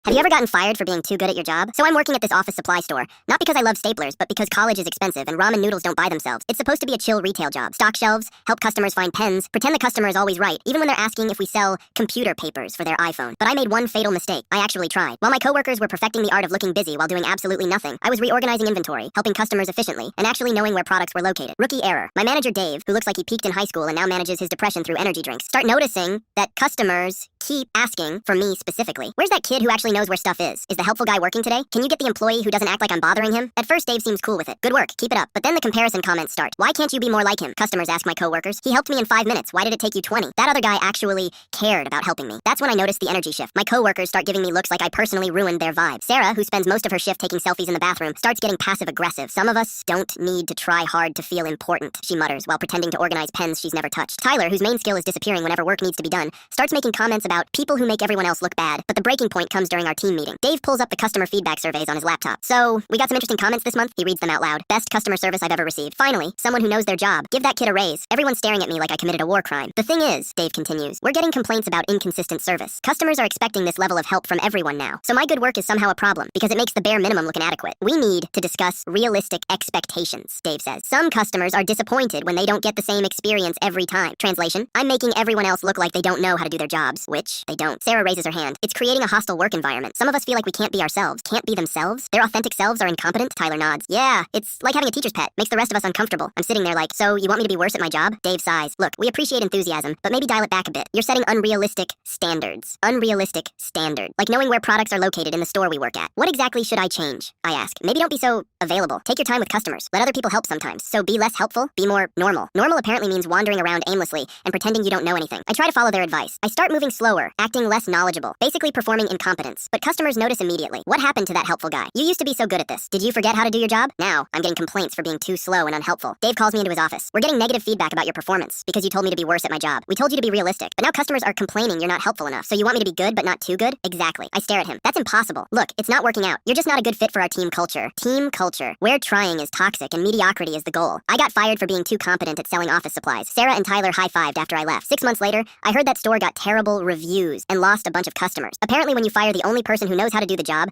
Have you ever gotten fired for being too good at your job? So I'm working at this office supply store, not because I love staplers, but because college is expensive and ramen noodles don't buy themselves. It's supposed to be a chill retail job. Stock shelves, help customers find pens, pretend the customer is always right, even when they're asking if we sell computer papers for their iPhone. But I made one fatal mistake. I actually tried. While my coworkers were perfecting the art of looking busy while doing absolutely nothing, I was reorganizing inventory, helping customers efficiently, and actually knowing where products were located. Rookie error. My manager Dave, who looks like he peaked in high school and now manages his depression through energy drinks, start noticing that customers keep asking for me specifically. Where's that kid who actually knows where stuff is? Is the helpful guy working today? Can you get the employee who doesn't act like I'm bothering him? At first, Dave seems cool with it. Good work, keep it up. But then the comparison comments start. Why can't you be more like him? Customers ask my coworkers. He helped me in 5 minutes. Why did it take you 20? That other guy actually cared about helping me. That's when I noticed the energy shift. My coworkers start giving me looks like I personally ruined their vibe. Sarah, who spends most of her shift taking selfies in the bathroom, starts getting passive-aggressive. Some of us don't need to try hard to feel important, she mutters, while pretending to organize pens she's never touched. Tyler, whose main skill is disappearing whenever work needs to be done, starts making comments about people who make everyone else look bad, but the breaking point comes during our team meeting. Dave pulls up the customer feedback surveys on his laptop. So, we got some interesting comments this month. He reads them out loud. Best customer service I've ever received. Finally, someone who knows their job. Give that kid a raise. Everyone's staring at me like I committed a war crime. The thing is, Dave continues, we're getting complaints about inconsistent service. Customers are expecting this level of help from everyone now. So my good work is somehow a problem, because it makes the bare minimum look inadequate. We need to discuss realistic expectations, Dave says. Some customers are disappointed when they don't get the same experience every time. Translation, I'm making everyone else look like they don't know how to do their jobs, which they don't. Sarah raises her hand. It's creating a hostile work environment. Some of us feel like we can't be ourselves, can't be themselves. Their authentic selves are incompetent. Tyler nods. Yeah, it's like having a teacher's pet. Makes the rest of us uncomfortable. I'm sitting there like, so you want me to be worse at my job? Dave sighs. Look, we appreciate enthusiasm, but maybe dial it back a bit. You're setting unrealistic standards. Unrealistic standard. Like knowing where products are located in the store we work at. What exactly should I change? I ask. Maybe don't be so available. Take your time with customers. Let other people help sometimes. So be less helpful, be more normal. Normal apparently means wandering around aimlessly and pretending you don't know anything. I try to follow their advice. I start moving slower, acting less knowledgeable, basically performing incompetence. But customers notice immediately. What happened to that helpful guy? You used to be so good at this. Did you forget how to do your job? Now, I'm getting complaints for being too slow and unhelpful. Dave calls me into his office. We're getting negative feedback about your performance because you told me to be worse at my job. We told you to be realistic, but now customers are complaining you're not helpful enough. So you want me to be good but not too good? Exactly. I stare at him. That's impossible. Look, it's not working out. You're just not a good fit for our team culture. Team culture. Where trying is toxic and mediocrity is the goal. I got fired for being too competent at selling office supplies. Sarah and Tyler high-fived after I left. 6 months later, I heard that store got terrible reviews and lost a bunch of customers. Apparently when you fire the only person who knows how to do the job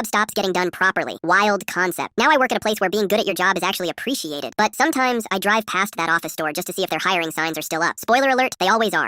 stops getting done properly. Wild concept. Now I work at a place where being good at your job is actually appreciated. But sometimes I drive past that office store just to see if their hiring signs are still up. Spoiler alert, they always are.